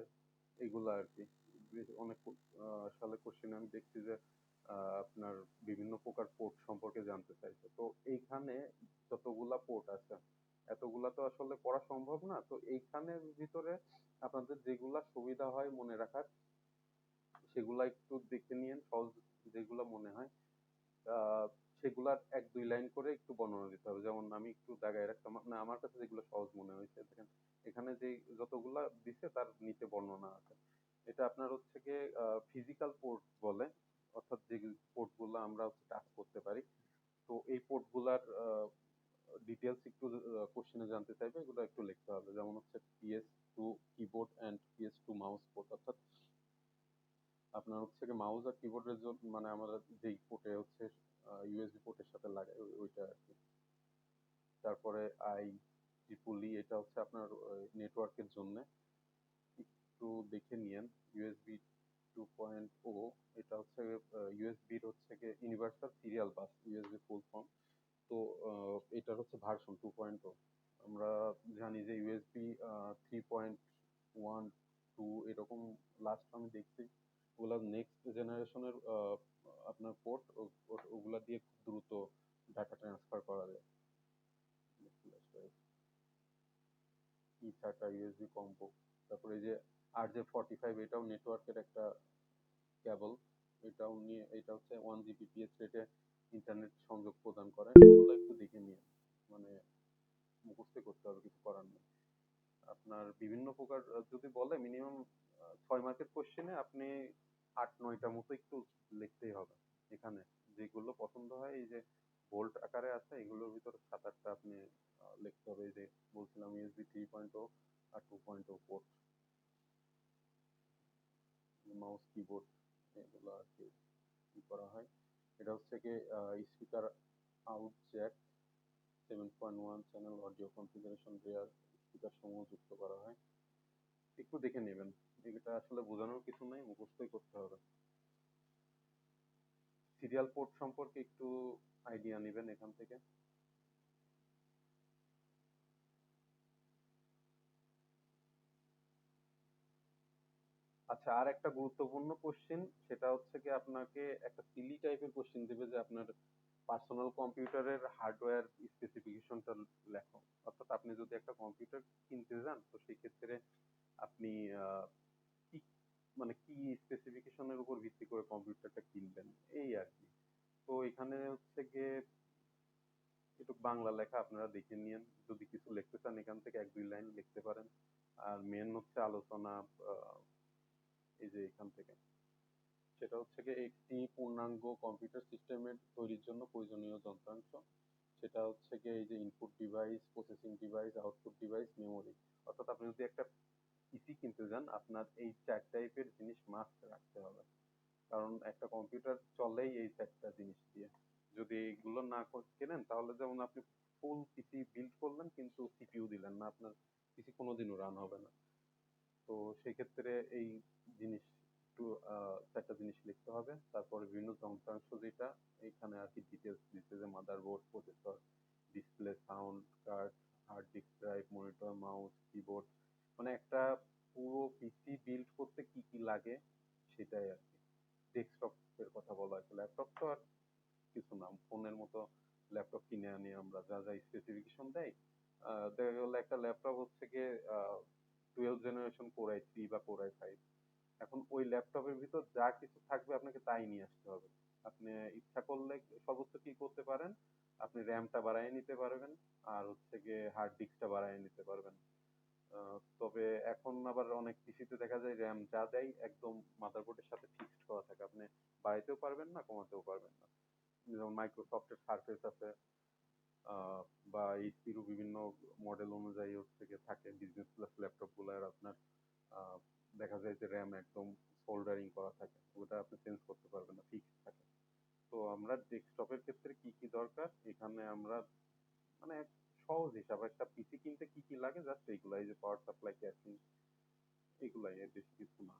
এগুলা আর কি। অনেক সালে কোশ্চেন আমি দেখছি যে আপনার বিভিন্ন প্রকার পোর্ট সম্পর্কে জানতে চাইছে। তো এইখানে যতগুলা পোর্ট আছে এতগুলা তো আসলে পড়া সম্ভব না, তো এইখানের ভিতরে আপনাদের যেগুলা সুবিধা হয় মনে রাখার সেগুলা একটু দেখে নিয়েন, সহজ যেগুলা মনে হয় আহ, সেগুলার এক দুই লাইন করে একটু বর্ণনা দিতে হবে। যেমন আমি একটু দাগায় রাখতাম, না আমার কাছে যেগুলো সহজ মনে হয়েছে দেখেন, এখানে যে যতগুলা দিছে তার নিচে বর্ণনা আছে। এটা আপনার হচ্ছে গিয়ে ফিজিক্যাল পোর্ট বলে, অর্থাৎ যে পোর্ট গুলো আমরা টাচ করতে পারি। তো এই পোর্ট গুলার ডিটেলস একটু কোশ্চেনে জানতে চাইবে, এগুলো একটু লিখতে হবে। যেমন হচ্ছে PS2 keyboard and PS2 mouse port, অর্থাৎ আপনার হচ্ছে কি মাউস আর কিবোর্ডের জন্য মানে আমরা যেই পোর্টে হচ্ছে ইউএসবি পোর্টের সাথে লাগাই ওইটা আর কি। তারপরে আই ট্রিপলি, এটা হচ্ছে আপনার নেটওয়ার্কের জন্য, একটু দেখে নিয়েন। ইউএসবি 2.0, এটা হচ্ছে ইউএসবির হচ্ছে কি universal serial bus, USB full form. তো এটার হচ্ছে ভার্সন 2.0। আমরা জানি যে ইউএসবি 3.1 2 এরকম লাস্ট আমি দেখছি। ওগুলা নেক্সট জেনারেশনের আপনার পোর্ট, ওগুলা দিয়ে খুব দ্রুত ডাটা ট্রান্সফার করা যায়। ই SATA ইউএসবি কম্পো। তারপরে এই যে RJ45, এটাও নেটওয়ার্কের একটা কেবল। এটাও নিয়ে, এটা হচ্ছে 1 Gbps রেটে ইন্টারনেট সংযোগ প্রদান করে। এগুলো একটু দেখে নিয়ে মানে মুখস্থ করতে হবে, কিছু করার নেই। আপনার বিভিন্ন প্রকার যদি বলে মিনিমাম 6 মার্কের কোশ্চেনে আপনি 8 9টা মতো একটু লিখতেই হবে। এখানে যেগুলো পছন্দ হয় এই যে বোল্ট আকারে আছে, এগুলোর ভিতরে 7 8টা আপনি লিখতে হবে। এই যে বলছিলাম ইউএসবি 3.0 আর 2.0 পোর্ট, মাউস কিবোর্ড, এগুলো আর কি কি করা হয়। এটা হচ্ছে কি speaker out Jack, 7.1 channel audio configuration rare speaker সমূহ যুক্ত করা হয়। একটু দেখে নেবেন, এটা আসলে বোঝানোর কিছু নাই, মুখস্থই করতে হবে। সিরিয়াল পোর্ট সম্পর্কে একটু আইডিয়া নেবেন এখান থেকে। আচ্ছা, আর একটা গুরুত্বপূর্ণ কোশ্চেন, সেটা হচ্ছে কি আপনাকে একটা সিলি টাইপের কোশ্চেন দিবে যে আপনার পার্সোনাল কম্পিউটারের হার্ডওয়্যার স্পেসিফিকেশনটা লেখো। অর্থাৎ আপনি যদি একটা কম্পিউটার কিনতে যান তো সেই ক্ষেত্রে আপনি কি মানে কি স্পেসিফিকেশনের উপর ভিত্তি করে কম্পিউটারটা কিনবেন, এই আর কি। তো এখানে হচ্ছে গিয়ে একটু বাংলা লেখা আপনারা দেখে নিয়েন, যদি কিছু লিখতে চান এখান থেকে এক দুই লাইন লিখতে পারেন। আর মেন হচ্ছে আলোচনা এই যে এখান থেকে, সেটা হচ্ছে গিয়ে একটি পূর্ণাঙ্গ কম্পিউটার সিস্টেমের তৈরির জন্য প্রয়োজনীয় যন্ত্রাংশ। সেটা হচ্ছে গিয়ে এই যে input device, processing device, output device, memory. অর্থাৎ আপনি যদি একটা পিসি কিনতে যান আপনার এই 4 টাইপের জিনিস মাস্ট রাখতে হবে, কারণ একটা কম্পিউটার চলেই এই 4টা জিনিস দিয়ে। যদি এগুলো না কেনেন তাহলে যেমন আপনি ফুল পিসি বিল্ড করলেন কিন্তু সিপিইউ দিলেন না, আপনার পিসি কোনোদিনও রান হবে না। তো সেক্ষেত্রে এই জিনিস একটু 4টা জিনিস লিখতে হবে। তারপরে বিভিন্ন যন্ত্রাংশ যেটা এখানে আর কি ডিটেলস দিচ্ছে, যে motherboard, processor, display, sound card, hard disk drive, monitor, mouse, keyboard, মানে একটা পুরো পিসি বিল্ড করতে কি কি লাগে সেটাই আর কি। ডেস্কটপের কথা বলা হয়েছে, ল্যাপটপ তো আর কিছু না, ফোনের মতো ল্যাপটপ কিনে আনি আমরা, যা যা স্পেসিফিকেশন দেয় দেখা গেল একটা ল্যাপটপ হচ্ছে গিয়ে 12 জেনারেশন কোর আই 3 বা কোর আই 5। এখন ওই ল্যাপটপের ভিতর যা কিছু থাকবে আপনাকে তাই নিয়ে আসতে হবে। আপনি ইচ্ছা করলে সর্বোচ্চ কি করতে পারেন, আপনি র্যামটা বাড়ায় নিতে পারবেন, আর হচ্ছে গিয়ে হার্ড ডিস্কটা বাড়ায় নিতে পারবেন। তবে এখন আবার অনেক পিসিতে দেখা যায় র্যাম যা দেয় একদম মাদারবোর্ডের সাথে ফিক্সড করা থাকে, আপনি বাড়াইতেও পারবেন না, কমাতেও পারবেন না। যেমন মাইক্রোসফটের সার্ফেস আছে, আহ, বা এইচপিরও বিভিন্ন মডেল অনুযায়ী হচ্ছে গিয়ে থাকে বিজনেস ক্লাস ল্যাপটপ গুলার আপনার আহ, দেখা যায় যে র্যাম একদম সোল্ডারিং করা থাকে, ওটা আপনি চেঞ্জ করতে পারবেন না, ফিক্সড থাকে। তো আমরা ডেস্কটপের ক্ষেত্রে কি কি দরকার এখানে আমরা মানে এক সহজ হিসাব, একটা পিসি কিনতে কি কি লাগে জাস্ট এইগুলাই, যে পাওয়ার সাপ্লাই, ক্যাসিং, এগুলাই, এর বেশি কিছু না।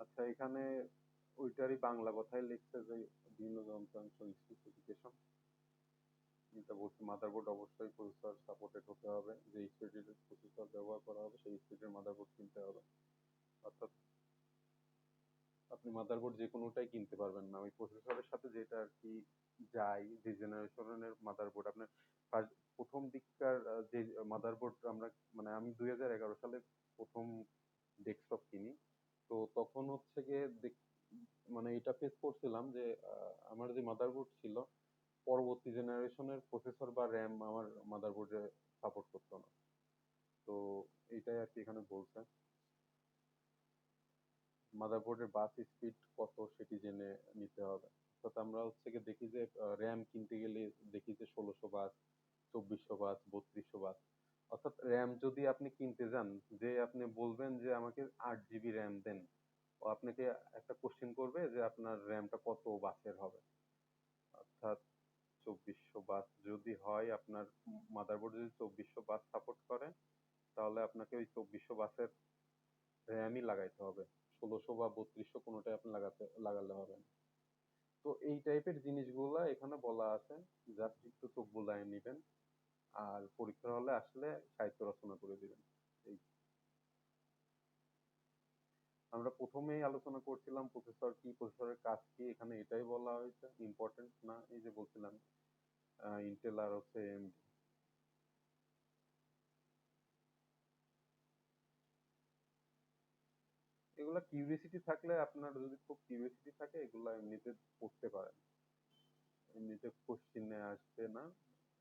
আচ্ছা, এখানে ওইটারই বাংলা কথায় লিখছে যে বিভিন্ন যন্ত্রাংশ স্পেসিফিকেশন, এটা বলছে মাদারবোর্ড অবশ্যই প্রসেসর সাপোর্টেড হতে হবে, যে স্পিডের প্রসেসর ব্যবহার করা হবে সেই স্পিডের মাদারবোর্ড কিনতে হবে। অর্থাৎ আপনি মাদারবোর্ড যে কোনোটাই কিনতে পারবেন না, ওই প্রসেসরের সাথে যেটা আর কি যায়, যে জেনারেশনের মাদারবোর্ড আপনার প্রথম দিককার যে মাদারবোর্ড আমরা, মানে আমি 2011 সালে প্রথম ডেস্কটপ কিনি। তো তখন হচ্ছে গিয়ে মানে এটা ফেস করছিলাম যে আমার যে মাদারবোর্ড ছিল পরবর্তী জেনারেশনের প্রসেসর বা র্যাম আমার মাদারবোর্ডে সাপোর্ট করতো না। তো এইটাই আর কি এখানে বলছে, মাদারবোর্ডের বাস স্পিড কত সেটি জেনে নিতে হবে। অর্থাৎ আমরা হচ্ছে গিয়ে দেখি যে র্যাম কিনতে গেলে দেখি যে 1600 বাস, 2400 বাস, 3200 বাস। অর্থাৎ র্যাম যদি আপনি কিনতে যান, যে আপনি বলবেন যে আমাকে 8 জিবি র্যাম দেন, ও আপনাকে একটা কোশ্চেন করবে যে আপনার র্যামটা কত বাসের হবে। অর্থাৎ 2400 বাস যদি হয়, আপনার মাদারবোর্ড যদি 2400 বাস সাপোর্ট করে, তাহলে আপনাকে ওই 2400 বাসের র্যামই লাগাইতে হবে, 1600 বা 3200 কোনোটাই আপনি লাগালে হবে না। তো এই টাইপের জিনিসগুলা এখানে বলা আছে, জাস্ট একটু চোখ বুলায় নিবেন, আর পরীক্ষার হলে আসলে সাহিত্য রচনা করে দিবেন। এই আমরা প্রথমেই আলোচনা করছিলাম প্রসেসর কি, প্রসেসরের কাজ কি, এখানে এটাই বলা হয়েছে, ইম্পর্টেন্ট না, এই যে বলছিলাম ইন্টেল আর হচ্ছে AMD। এগুলা কিউরিওসিটি থাকলে, আপনার যদি খুব কিউরিওসিটি থাকে এগুলা এমনিতে পড়তে পারেন, এমনিতে কোশ্চিনে আসবে না।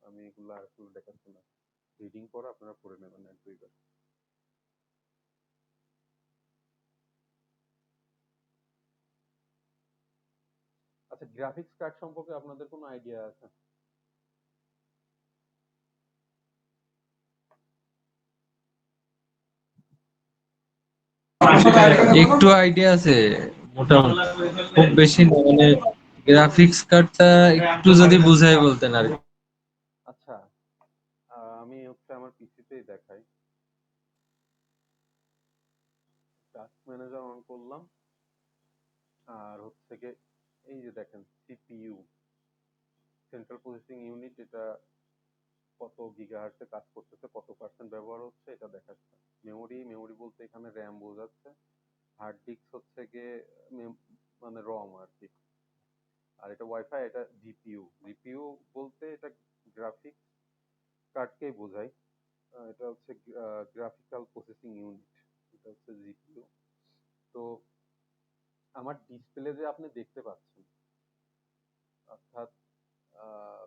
আমি এগুলা আসলে দেখাচ্ছি না, রিডিং পড়া আপনারা পড়ে নেবেন 1-2 বার। আচ্ছা, গ্রাফিক্স কার্ড সম্পর্কে আপনাদের কোনো আইডিয়া আছে? একটু আইডিয়া আছে, মোটামুটি, খুব বেশি না, মানে গ্রাফিক্স কার্ডটা একটু যদি বুঝাই বলতেন আর কি। আচ্ছা, আমি হচ্ছে আমার পিসিতেই দেখাই। টাস্ক ম্যানেজার অন করলাম, আর হচ্ছে গিয়ে এই যে দেখেন সিপিইউ, সেন্ট্রাল প্রসেসিং ইউনিট, এটা কত গিগাহার্টে কাজ করতেছে, কত পার্সেন্ট ব্যবহার হচ্ছে এটা দেখাচ্ছে। মেমোরি, মেমোরি বলতে এখানে র্যাম বোঝাচ্ছে। হার্ড ডিস্ক হচ্ছে গিয়ে মানে রম আর কি। আর এটা ওয়াইফাই, এটা জিপিইউ। জিপিইউ বলতে এটা গ্রাফিক্স কার্ডকেই বোঝায়। এটা হচ্ছে গ্রাফিক্যাল প্রসেসিং ইউনিট, এটা হচ্ছে জিপিইউ। তো আমার ডিসপ্লে যে আপনি দেখতে পাচ্ছেন, অর্থাৎ আহ,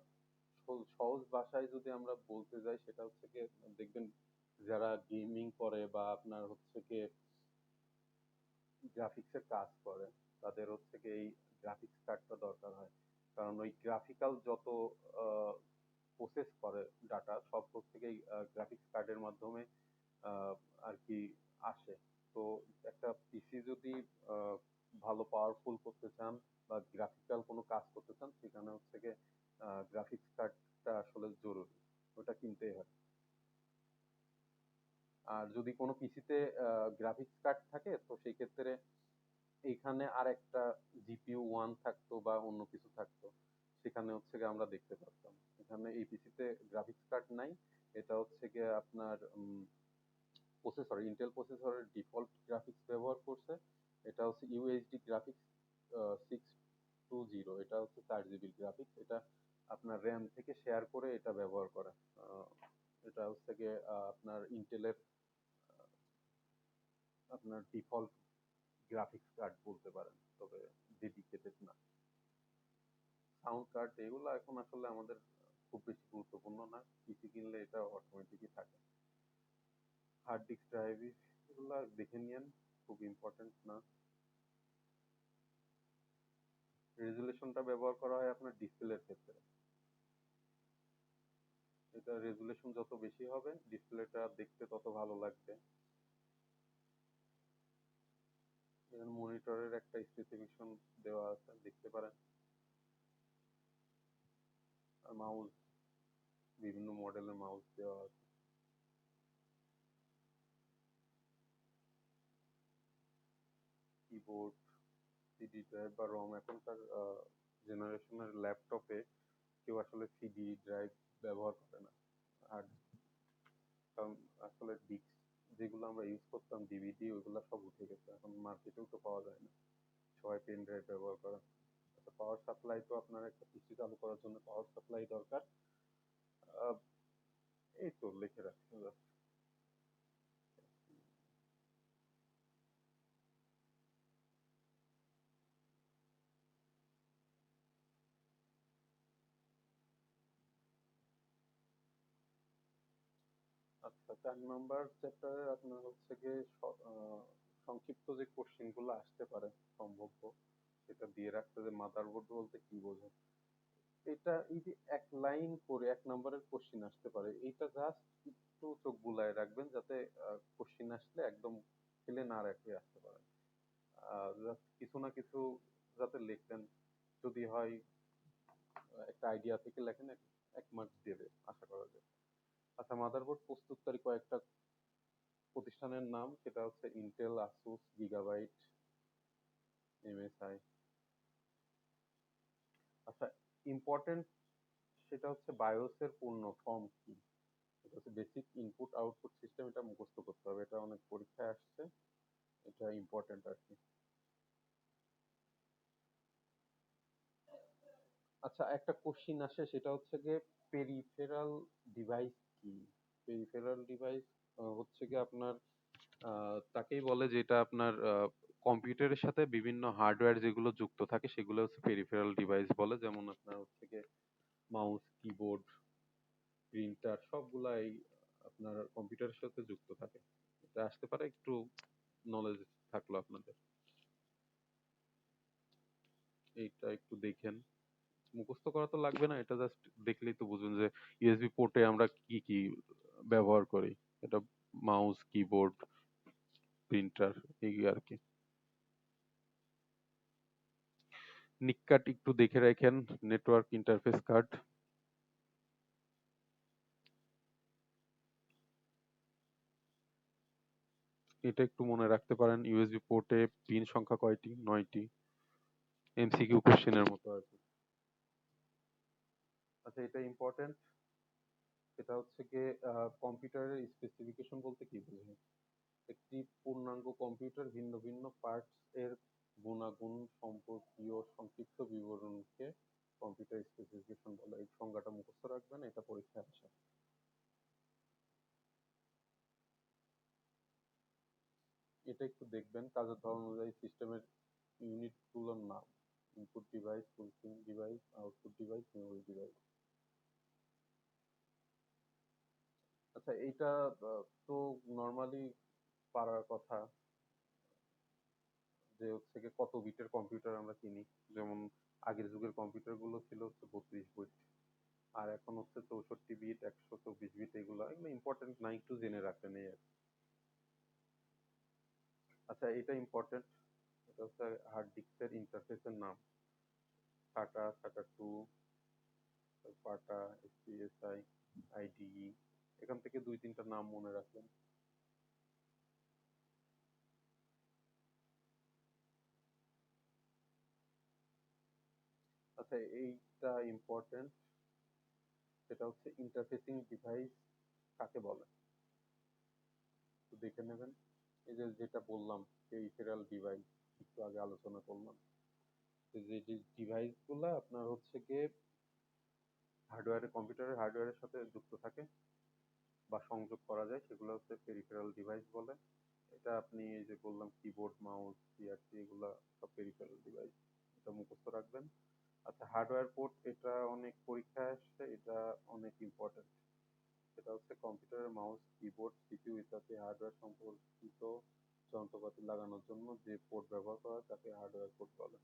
সহজ ভাষায় যদি আমরা বলতে যাই সেটা হচ্ছে কি, দেখবেন যারা গেমিং করে বা আপনার হচ্ছে কি গ্রাফিক্সের কাজ করে, তাদের হচ্ছে কি এই গ্রাফিক্স কার্ডটা দরকার হয়। কারণ ওই গ্রাফিক্যাল যত প্রসেস করে ডাটা, সব হচ্ছে কি গ্রাফিক্স কার্ডের মাধ্যমে আহ, আর কি আসে। তো একটা পিসি যদি আহ, ভালো পাওয়ারফুল করতে চান বা গ্রাফিক্যাল কোনো কাজ করতে চান, সেখানে হচ্ছে গিয়ে গ্রাফিক্স কার্ডটা আসলে জরুরি, ওটা কিনতেই হয়। আর যদি কোনো পিসিতে গ্রাফিক্স কার্ড থাকে, তো সেই ক্ষেত্রে এইখানে আর একটা জিপিইউ 1 থাকতো বা অন্য কিছু থাকতো, সেখানে হচ্ছে গিয়ে আমরা দেখতে পারতাম। এখানে এই পিসিতে গ্রাফিক্স কার্ড নাই, এটা হচ্ছে গিয়ে আপনার প্রসেসর, ইন্টেল প্রসেসরের ডিফল্ট গ্রাফিক্স ব্যবহার করছে। এটা হচ্ছে ইউএইচডি গ্রাফিক্স 6 গ্রাফিক্স, এটা আপনার র্যাম থেকে শেয়ার করে এটা ব্যবহার করে। আহ, এটা হচ্ছে গিয়ে আপনার ইন্টেলের আপনার ডিফল্ট গ্রাফিক্স কার্ড বলতে পারেন, তবে ডেডিকেটেড না। সাউন্ড কার্ড এগুলো এখন আসলে আমাদের খুব বেশি গুরুত্বপূর্ণ না, পিসি কিনলে এটা অটোমেটিকই থাকে। হার্ড ডিস্ক ড্রাইভ এগুলো দেখে নিয়েন, খুব ইম্পর্টেন্ট না। রেজুলেশনটা ব্যবহার করা হয় আপনার ডিসপ্লের ক্ষেত্রে। এটা রেজুলেশন যত বেশি হবে ডিসপ্লেটা দেখতে তত ভালো লাগবে। এখানে মনিটরের একটা স্পেসিফিকেশন দেওয়া আছে, দেখতে পারেন। আর মাউস, বিভিন্ন মডেলের মাউস দেওয়া আছে। কিবোর্ড, সিডি ড্রাইভ বা রম, এখনকার জেনারেশনের ল্যাপটপে কেউ আসলে সিডি ড্রাইভ ব্যবহার করে না। আর কারণ আসলে ডিস্ক যেগুলো আমরা ইউজ করতাম, ডিভিডি, ওইগুলো সব উঠে গেছে, এখন মার্কেটেও তো পাওয়া যায় না, সবাই পেন ড্রাইভ ব্যবহার করে। আচ্ছা, পাওয়ার সাপ্লাই তো আপনার একটা পিসি চালু করার জন্য পাওয়ার সাপ্লাই দরকার। আহ, এই তো লিখে রাখছি just। আচ্ছা, 4 নম্বর চ্যাপ্টারে আপনার হচ্ছে গিয়ে সংক্ষিপ্ত যে কোশ্চেন গুলো আসতে পারে সম্ভাব্য, সেটা দিয়ে রাখতে, যে মাদারবোর্ড বলতে কি বোঝো। এটা এই যে এক লাইন করে 1 নম্বরের কোশ্চেন আসতে পারে, এইটা জাস্ট একটু চোখ বুলায় রাখবেন, যাতে কোশ্চেন আসলে একদম ফেলে না রেখে আসতে পারেন। জাস্ট কিছু না কিছু যাতে লিখতেন, যদি হয় একটা আইডিয়া থেকে লেখেন, 1 মার্ক দেবে আশা করা যায়। আচ্ছা, মাদারবোর্ড প্রস্তুতকারী কয়েকটা প্রতিষ্ঠানের নাম, সেটা হচ্ছে ইন্টেল, আসুস, গিগাবাইট, এমএসআই। আচ্ছা, ইম্পর্টেন্ট, সেটা হচ্ছে বায়োসের পূর্ণ ফর্ম কি। এটা হচ্ছে বেসিক ইনপুট আউটপুট সিস্টেম, এটা মুখস্থ করতে হবে, এটা অনেক পরীক্ষায় আসছে, এটা ইম্পর্টেন্ট আর কি। আচ্ছা, একটা কোশ্চিন আসে, সেটা হচ্ছে গিয়ে পেরিফেরাল ডিভাইস কি। পেরিফেরাল ডিভাইস হচ্ছে গিয়ে আপনার তাকেই বলে যেটা আপনার কম্পিউটারের সাথে বিভিন্ন হার্ডওয়্যার যেগুলো যুক্ত থাকে সেগুলো হচ্ছে পেরিফেরাল ডিভাইস বলে। যেমন আপনার হচ্ছে গিয়ে মাউস, কিবোর্ড, প্রিন্টার, সবগুলাই আপনার কম্পিউটারের সাথে যুক্ত থাকে। এটা আসতে পারে, একটু নলেজ থাকলো আপনাদের, এইটা একটু দেখেন। মুখস্থ করা তো লাগবে না, এটা জাস্ট দেখলেই তো বুঝবেন যে ইউএসবি পোর্টে আমরা কি কি ব্যবহার করি। এটা মাউস, কিবোর্ড, প্রিন্টার, এই আর কি। নিক কার্ড একটু দেখে রাখেন, নেটওয়ার্ক ইন্টারফেস কার্ড। এটা একটু মনে রাখতে পারেন, ইউএসবি পোর্টে পিন সংখ্যা কয়টি? 9টি। এমসিকিউ কোশ্চেনের মতো আর কি। আচ্ছা, এটা ইম্পর্টেন্ট, সেটা হচ্ছে গিয়ে কম্পিউটারের স্পেসিফিকেশন বলতে কি বোঝায়। একটি পূর্ণাঙ্গ কম্পিউটার ভিন্ন ভিন্ন পার্টস এর গুণাগুণ সম্পর্কীয় সংক্ষিপ্ত বিবরণকে কম্পিউটার স্পেসিফিকেশন বলে। এই সংজ্ঞাটা মুখস্থ রাখবেন, এটা পরীক্ষায় আসে। এটা একটু দেখবেন, কাজের ধরন অনুযায়ী সিস্টেমের ইউনিট গুলোর নাম: input device, fulfilling device, output device, memory device. আচ্ছা, এইটা তো নর্মালি পারার কথা, যে হচ্ছে গিয়ে কত বিটের কম্পিউটার আমরা কিনি। যেমন আগের যুগের কম্পিউটার গুলো ছিল হচ্ছে 32 বিট, আর এখন হচ্ছে 64 বিট, 124 বিট, এগুলো এগুলো ইম্পর্টেন্ট না, একটু জেনে রাখলেন এই আর কি। আচ্ছা, এটা ইম্পর্টেন্ট, এটা হচ্ছে হার্ড ডিস্কের ইন্টারফেসের নাম: সাটা, সাটা টু, পাটা, এসপিএসআই, আইডিই। এখান থেকে 2-3টা নাম মনে রাখলেন। আচ্ছা, এইটা ইম্পর্টেন্ট, সেটা হচ্ছে ইন্টারফেসিং ডিভাইস কাকে বলে, একটু দেখে নেবেন। এই যে যেটা বললাম পেরিফেরাল ডিভাইস, একটু আগে আলোচনা করলাম। যে ডিভাইস গুলা আপনার হচ্ছে গিয়ে হার্ডওয়্যারে, কম্পিউটারের হার্ডওয়্যারের সাথে যুক্ত থাকে বা সংযোগ করা যায়, সেগুলো হচ্ছে পেরিফেরাল ডিভাইস বলে। এটা আপনি এই যে বললাম কিবোর্ড, মাউস, সিআরটি, এগুলা সব পেরিফেরাল ডিভাইস। এটা মুখস্থ রাখবেন। আচ্ছা, হার্ডওয়্যার পোর্ট, এটা অনেক পরীক্ষায় আসছে, এটা অনেক ইম্পর্টেন্ট। সেটা হচ্ছে কম্পিউটারের মাউস, কিবোর্ড, সিপিইউ ইত্যাদি হার্ডওয়্যার সম্পর্কিত যন্ত্রপাতি লাগানোর জন্য যে পোর্ট ব্যবহার করা হয় তাকে হার্ডওয়্যার পোর্ট বলে।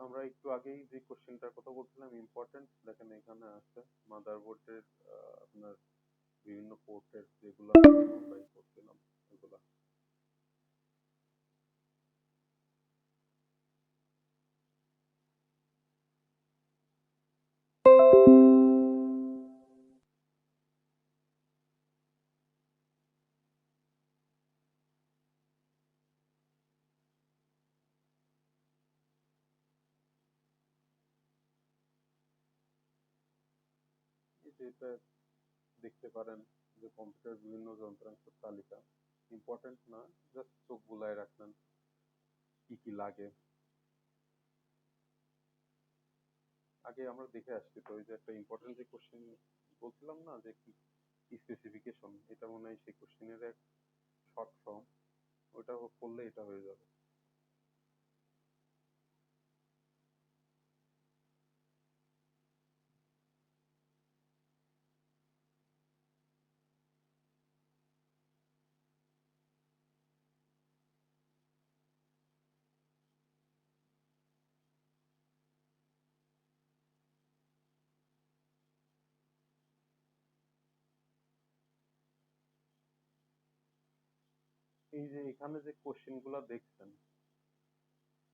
আমরা একটু আগেই যে কোশ্চেনটার কথা বলছিলাম ইম্পর্টেন্ট, দেখেন এখানে আছে মাদারবোর্ডের আপনার বিভিন্ন পোর্টের যেগুলো বাই করছিলাম এগুলা। এই যে এটা দেখতে পারেন যে কম্পিউটার বিভিন্ন যন্ত্রাংশের তালিকা। ইম্পর্টেন্ট না, জাস্ট চোখ বুলায় রাখলেন কি কি লাগে। আগে আমরা দেখে আসছি তো, ওই যে একটা ইম্পর্টেন্ট যে কোশ্চেন বলছিলাম না যে কি স্পেসিফিকেশন, এটা মনে হয় সেই কোশ্চেনের এক শর্ট ফর্ম। ওটা করলে এটা হয়ে যাবে। এই যে এখানে যে কোশ্চেন গুলা দেখছেন,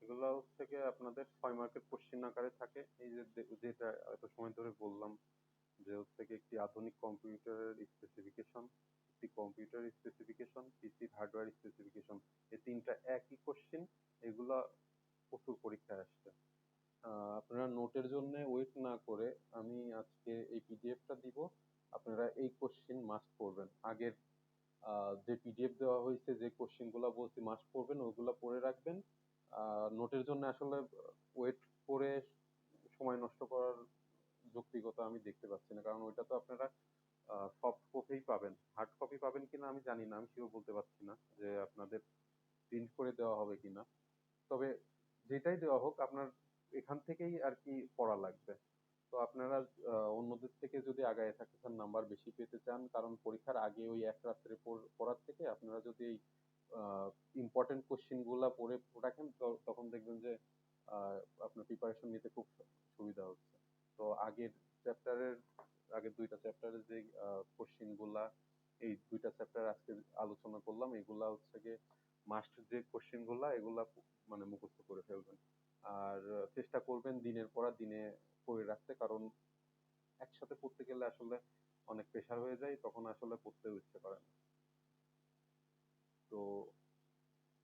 এগুলা হচ্ছে গিয়ে আপনাদের 6 মার্কের কোশ্চেন আকারে থাকে। এই যে যেটা এত সময় ধরে বললাম যে হচ্ছে গিয়ে একটি আধুনিক কম্পিউটারের স্পেসিফিকেশন, একটি কম্পিউটার স্পেসিফিকেশন, পিসির হার্ডওয়্যার স্পেসিফিকেশন, এই তিনটা একই কোশ্চেন। এগুলা প্রচুর পরীক্ষায় আসছে। আপনারা নোটের জন্য ওয়েট না করে আমি আজকে এই পিডিএফটা দিব, আপনারা এই কোশ্চেন মাস্ট করবেন। আগের যে পিডিএফ দেওয়া হয়েছে, যে কোশ্চেন গুলা বলছি মাস্ট করবেন, ওইগুলা পড়ে রাখবেন। নোটের জন্য আসলে ওয়েট করে সময় নষ্ট করার যৌক্তিকতা আমি দেখতে পাচ্ছি না, কারণ ওইটা তো আপনারা সফট কপি পাবেন। হার্ড কপি পাবেন কিনা আমি জানি না, আমি শিওর বলতে পারছি না যে আপনাদের প্রিন্ট করে দেওয়া হবে কিনা। তবে যেটাই দেওয়া হোক, আপনার এখান থেকেই আর কি পড়া লাগবে। তো আপনারা অন্যদের থেকে যদি আগায় থাকতে চান, নাম্বার বেশি পেতে চান, কারণ পরীক্ষার আগে ওই এক রাত্রে পড়ার থেকে আপনারা যদি এই ইম্পর্টেন্ট কোশ্চেন গুলা পড়ে রাখেন, তখন দেখবেন যে আহ, আপনার প্রিপারেশন নিতে খুব সুবিধা হচ্ছে। তো চ্যাপ্টারের আগের দুইটা চ্যাপ্টারের যে কোশ্চেন গুলা, এই দুইটা চ্যাপ্টার আজকে আলোচনা করলাম, এগুলা হচ্ছে গিয়ে মাস্ট যে কোশ্চেন গুলা, এগুলা মানে মুখস্থ করে ফেলবেন। আর চেষ্টা করবেন দিনের পর দিনে করে রাখতে, কারণ একসাথে পড়তে গেলে আসলে অনেক প্রেশার হয়ে যায়, তখন আসলে পড়তেও ইচ্ছে করে না। তো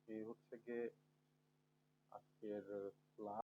এই হচ্ছে গিয়ে আজকের ক্লাস।